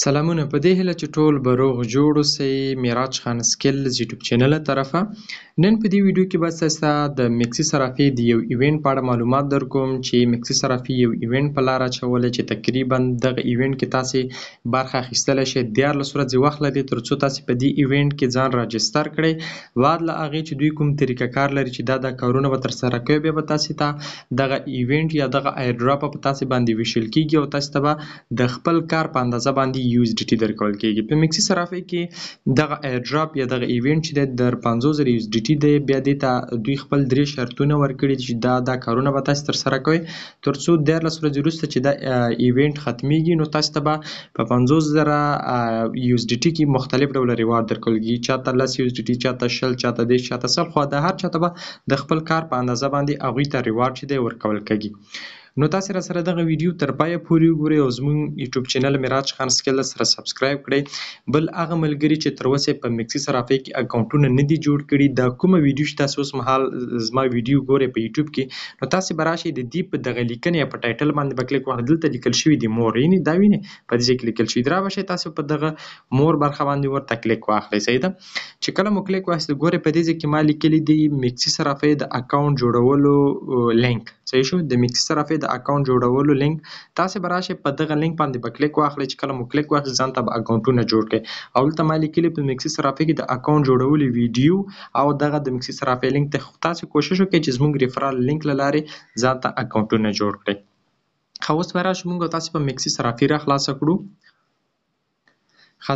سلامونه په دې هیله چې ټول به روغ جوړ اوسئ. معراج خان سکلز یوټیوب چینل له طرفه نن په دې ویډیو کې به تاسو د میکسي صرافي د یو ایونت په اړه معلومات درکوم چې میکسي صرافي یو ایونت په لار اچولی چې تقریبا دغه ایونت کې تاسې برخه اخیستلی شئ. 14 ورځې وخت لري تر څو تاسې په دې ایونت کې ځان راجستر کړئ. بعد له هغې چې دوی کوم طریقه کار لري چې دا کارونه به ترسره کوي، بیا به تاسې ته دغه ایونت یا دغه ایرډراپ په تاسې باندې ویشل کېږي او تاسې ته به د خپل کار په اندازه باندې USDT درکول کېږي. په میکسي صرافي کې دغه ایرډراپ یا دغه ایونت چې دی در 50,000 USDT دی. بیا دې ته دوی خپل 3 شرطونه ورکړي چې دا کارونه به تاسې ترسره کوئ تر څو 14 ورځې وروسته چې دا ایونت ختمیږي نو تاسې ته به په 50,000 USDT کې مختلف ډوله ریوارډ درکول کېږي. چاته 10 USDT، چاته 20، چاته 10، چاته 100، خو د هر چاته به د خپل کار په اندازه باندې هغوی ته ریوارډ چې دی ورکول کېږي. نو تاسې را سره دغه ویډیو تر پایه پورې وګورئ او زموږ یوټیوب چینل معراج خان سکلز سره سبسکرایب کړئ. بل هغه ملګري چې تر اوسه په میکسي صرافي کې اکاونټونه نه دي جوړ کړي، دا کومه ویډیو چې تاسو اوس مهال زما ویډیو ګورئ په یوټیوب کې، نو تاسې به راشئ د دې په دغه لیکنې یا په ټایټل باندې به کلیک وکړئ. دلته لیکل شوي دي مور، یعنې دا وینئ په دې ځای کې لیکل شوي دي. رابشئ تاسو په دغه مور برخه باندې ورته کلیک واخلئ. صحیح ده. چې کله مو کلیک واخیست ګورئ په دې ځای کې ما لیکلي دي میکسي صرافي د اکاونټ جوړولو لینک. صحیح شو، د میکسي صرافي د اکاونټ جوړولو لینک. تاسې به راشئ په دغه لینک باندې به کلیک واخلئ. چې کله مو کلیک واخیست ځان ته به اکاونټونه جوړ کړئ. او دلته ما لیکلي په میکسي صرافي کې د اکاونټ جوړولو ویډیو او دغه د میکسي صرافي لینک ته تاسې کوشش وکړئ چې زموږ ریفرال لینک له لارې ځان ته اکاونټونه جوړ کړئ. ښه، اوس به راشو موږ تاسې په میکسي صرافي را خلاصه کړو.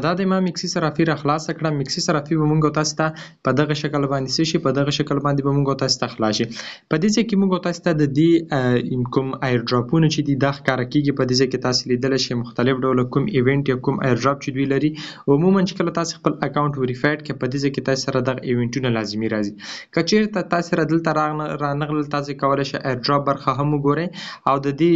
دا د ما میکسي صرافي را خلاصه کړه. میکسي صرافي به موږ تاسو ته په دغه شکل باندې څه شي، په دغه شکل باندې به موږ تاسو ته خلاص شي. په دې ځای کې موږ تاسو ته د دې کوم ایرډراپونه چې دي دا ښکاره کېږي. په دې ځای کې تاسو لیدلی شئ مختلف ډوله کوم ایونت یا کوم ایرډراپ چې دوی لري. عموما چې کله تاسو خپل اکاونټ وریفاید کړئ په دې ځای کې تاسو سره دغه ایونټونه لازمي راځي. که چېرته تاسو سره دلته رانغلل تاسو کولی شئ ایرډراپ برخه هم وګورئ او د دې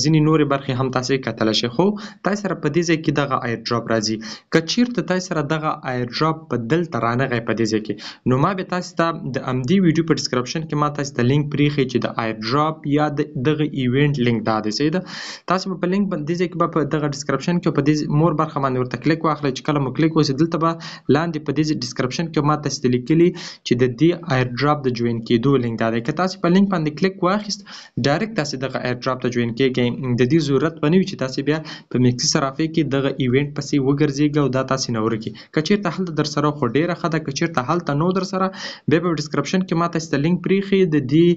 ځینې نورې برخې هم تاسو کتلی شئ. خو تاسو سره په دې ځای کې دغه ایرډراپ راځي. که چېرته تاسو سره دغه ایرډراپ په دلته رانغی په دې ځای کې، نو ما به تاسو ته د همدې ویډیو په ډسکرپشن کې ما تاسو ته لینک پرېښی چې د ایرډراپ یا دغه ایونت لینک دا دی. صحیح ده. تاسو به په لینک دې ځای کې به په دغه ډسکرپشن کې په دې مور برخه باندې ورته کلیک واخلئ. چې کله مو کلیک وسي دلته به لاندې په دې ډسکرپشن کې ما تاسو ته لیکلي چې د دې ایرډراپ د جوین کېدو لینک دا دی. که تاسو په لینک باندې کلیک واخیست ډایرکټ تاسو دغه ایرډراپ ته جوین کېږئ. د دې ضرورت به نه وي چې تاسو بیا په میکسي صرافي کې دغه ایونت پسې وګرځېږئ او دا تاسو نه ورکي. که چېرته هلته در سره خو ډېره ښه ده، که چېرته هلته نو در سره بیا به ډسکرپشن کې ما تاسو ته لینک پرېښي د دې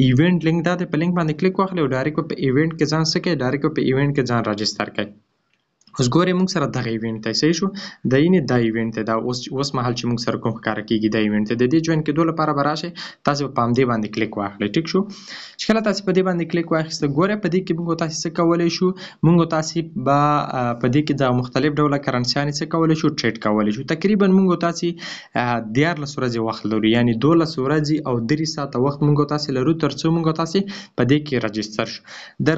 ایونت لینک دا دی. په لینک باندې کلیک واخلئ او ډایرکټ په ایونت کې ځان څه کړئ، ډایرکټ په ایونت کې ځان راجستر کړئ. اوس ګورئ موږ سره دغه ایونت دی. صحیح شو، د یعنې دا ایونت دی. دا اوس مهال چې موږ سره کوم ښکاره کېږي دا ایونت دی. د دې جوین کېدو لپاره به راشئ تاسو به په همدې باندې کلیک واخلئ. ټیک شو. چې کله تاسو په دې باندې کلیک واخیسته ګورئ په دې کې موږ تاسو څه کولی شو. موږ تاسو به په دې کې د مختلف ډوله کرنسیانې څه کولی شو، ټریډ کولی شو. تقریبا موږ تاسو 14 ورځې وخت لرو، یعنې 12 ورځې او 3 ساعته وخت موږ تاسو لرو تر څو موږ تاسو په دې کې راجستر شو. د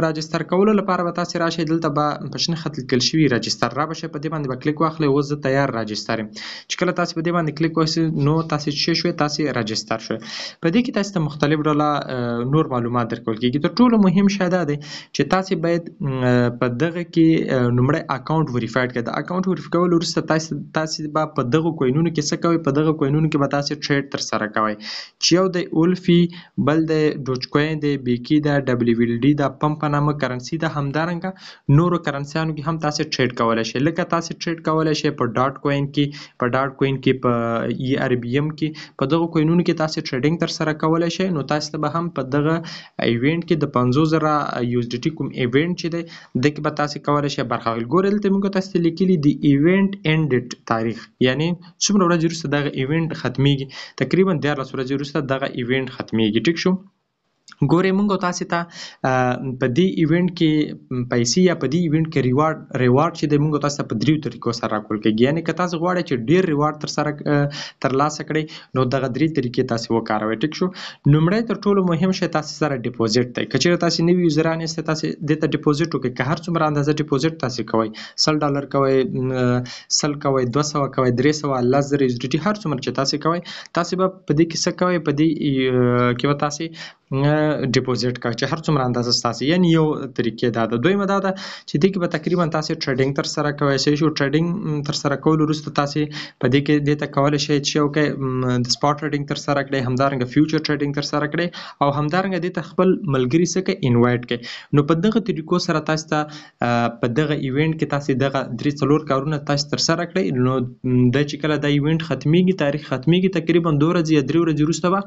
راجستر کولو لپاره به تاسو راشئ دلته به په شنه خط لیکل شوي راجستر را بشئ، په دې باندې به کلیک واخلئ. اوس زه تیار راجستر یم. چې کله تاسو په دې باندې کلیک وکړئ نو تاسو څه شوئ، تاسو راجستر شوئ. په دې کې تاسو ته مختلف ډوله نور معلومات درکول کېږي. تر ټولو مهم شی دا دی چې تاسو باید په دغه کې لومړی اکاونټ وریفاید کړئ. د اکاونټ وریفای کولو وروسته تاسو به په دغه کوینونو کې څه کوئ، په دغه کوینونو کې به تاسو ټریډ ترسره کوئ چې یو د اولفي، بل د ډوج کوین دی، بیکی ده، WLD ده، پمپ په نامه کرنسي ده. همدارنګه نورو کرنسیانو کې هم تاسو ټریډ کولی شئ. لکه تاسو ټریډ کولی شئ په ډاټ کوین کې، په ERBM کې، په دغه کوینونو کې تاسو ټریډینګ ترسره کولی شئ. نو تاسو ته به هم په دغه ایونت کې د 50,000 USDT کوم ایونت چې دی د کې به تاسو کولی شئ برخه واخلئ. ګورئ دلته موږ تاسو ته لیکلي د ایونت اینډ تاریخ، یعنې څومره ورځې وروسته دغه ایونت ختمیږي. تقریبا 14 ورځې وروسته دغه ایونت ختمیږي. ټیک شو. ګورئ موږ تاسو ته په دې ایونت کې پیسې یا په دې ایونت کې ریوارډ چې دی موږ تاسو ته په 3 طریقو سره راکول کېږي. یعنې که تاسو غواړئ چې ډېر ریوارډ ترلاسه کړئ نو دغه 3 طریقې تاسو وکاروئ. ټیک شو. لومړی تر ټولو مهم شی تاسو سره ډیپوزیټ دی. که چېرې تاسو نوي یوزران یاست تاسو دې ته ډیپوزیټ وکړئ. که هر څومره اندازه ډیپوزیټ تاسو کوئ، $100 کوئ، 100 کوئ، 200 کوئ، 300، 10,000 USDT، هر څومره چې تاسو کوئ، تاسو به په دې کې څه کوئ، په دې کې به تاسو ډیپوزیټ کا چې هر څومره اندازه ستاسو یعنی یو طریقې دا ده. دویمه دا ده چې دې کې به تقریبا تاسو ټریډینګ تر سره کوئ. شو ټریډینګ تر سره کول وروسته تاسو په دې کې د تکول شي چې اوکې د سپاټ ټریډینګ تر سره کړئ، همدارنګه فیوچر ټریډینګ تر سره کړئ او همدارنګه د خپل ملګری سره انوایټ کړئ. نو په دغه طریقو سره تاسو ته په دغه ایونت کې تاسو دغه 3-4 کارونه تاسو تر سره کړئ. نو د چې کله د ایونت ختميږي، تاریخ ختميږي، تقریبا 2 ورځې یا 3 ورځې وروسته به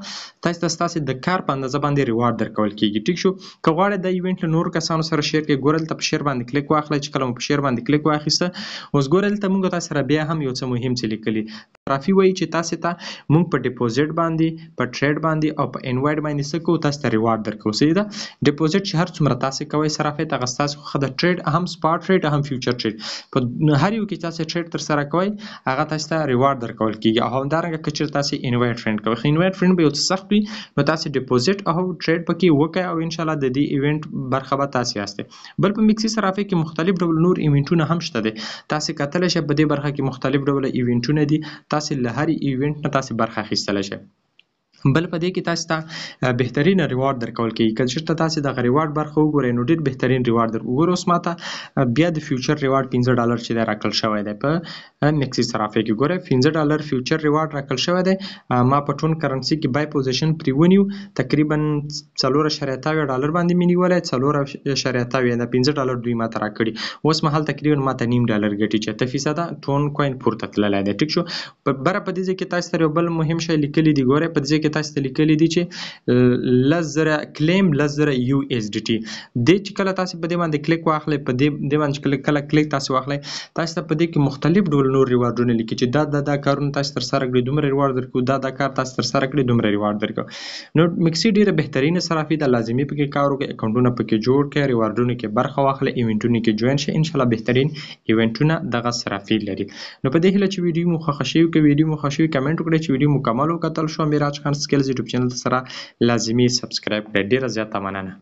تاسو د کار په اندازه باندې ریوارډ درکول کیږي. ټیک شو. که غواړئ د ایونت له نور کسانو سره شیر کړئ، ګورل ته په شیر باندې کلیک واخلئ. چې کله مو په شیر باندې کلیک واخیسته، اوس ګورل ته موږ تاسو سره بیا هم یو څه مهم څه لیکلي رافي وایي چې تاسو ته موږ په ډیپوزیټ باندې، په ټریډ باندې او په انوایټ باندې څه کوو، تاسو ته ریوارډ درکو. سیده ډیپوزیټ چې هر څومره تاسو کوئ صرافه ته تاسو خو د ټریډ هم سپاټ ټریډ هم فیوچر ټریډ په هر یو کې تاسو ټریډ تر سره کوئ، هغه تاسو ته ریوارډ درکول کیږي. او همدارنګه کچر تاسو انوایټ فرند کوئ، انوایټ فرند به یو څه سخت وي، نو تاسو ډیپوزیټ او ټریډ پکې وکړئ او ان شاء الله د دې ایونت برخه به تاسو یاست. بل په میکسي صرافه کې مختلف ډول نور ایونټونه هم شته دي. تاسو کتل شئ په دې برخه کې مختلف ډول ایونټونه دي. تاسو له هر ایونت نه تاسو برخه اخیستلی شئ. بل په دې کې تاسو ته بهترینه ریوارډ درکول کیږي. که چېرته تاسو د ریوارډ برخه وګورئ نو ډېر بهترین ریوارډ در وګورئ. اوس ماته بیا د فیوچر ریوارډ $15 چې دی راکړل شوی دی په میکسي صرافه کې. ګورئ $15 فیوچر ریوارډ راکړل شوی دی. ما په ټون کرنسي کې بای پوزیشن پرې ونیو، تقریبا $4.78 باندې مې نیولی، $4.78 د $15 دوی ماته راکړي. اوس مهال تقریبا ماته $0.5 ګټي چې 8% ټون کوین پورته تللی دی. ټیک شو. بره په دې ځای کې تاسو ته یو بل مهم شی لیکلی دی. ګورئ په دې ځای کې تاسو ته لیکلی دي چې 10,000 کلیم 10,000 USDT. د چې کله تاسو په دې باندې کلیک واخلئ، په دې باندې کله کلیک تاسو واخلئ، تاسو ته په دې کې مختلف ډول نور ریوارډونه لیکي چې دا کارونه تاسو تر سره کړئ دومره ریوارډ درکو، دا کار تاسو تر سره کړئ دومره ریوارډ درکو. نو میکسي ډیره بهترینه صرافي ده، لازمي پکې کار وکړئ، اکاونټونه پکې جوړ کړئ، ریوارډونو کې برخه واخلئ، ایونټونو کې جوین شئ. ان شاء الله بهترین ایونټونه دغه صرافي لري. نو په دې هیله چې ویډیو مو خوښ شوی، که ویډیو مو خوښ شوی کمنټ وکړئ چې ویډیو مکمل وکتل شو. میراج خان سکلز یوټیوب چینل ته سره لازمي سبسکرایب کړئ. ډیره زیاته مننه.